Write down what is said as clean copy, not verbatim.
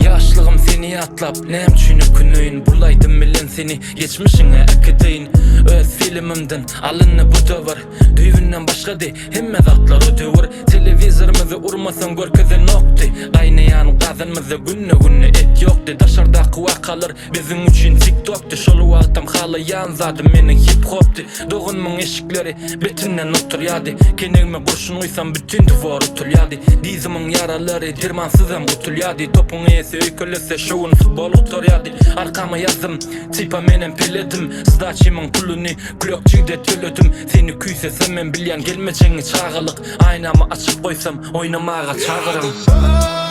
Yaşlığım seni atlap, nem çünü günüyün bulaydım bilen seni geçmişine akıdayın. Öz filmimden alını bu dövür, düğünden başka de hemme zatlar ödövür. Televizorımızı urmasan görküzü noktu, kaynayan gazınımızı günne et yoktu. Dışarıda kıva kalır bizim için TikTok'tu, şolu altam halayan zadı meni hip hop'tu. Doğunmun eşikleri betinden otur yadı, kenegime kurşun uysam bütün duvar utul yadı. Dizimin yaraları dirmansızım kutul yadı, topun iyisi öykülese şovun futbol utur yadı. Arkama yazdım tipa menen peledim, sıdaçımın kulunu kulakçıyda tölödüm. Seni küysesem ben bilyan gelmeceğini çağırlık, aynamı açıp koysam oynamağa çağırım.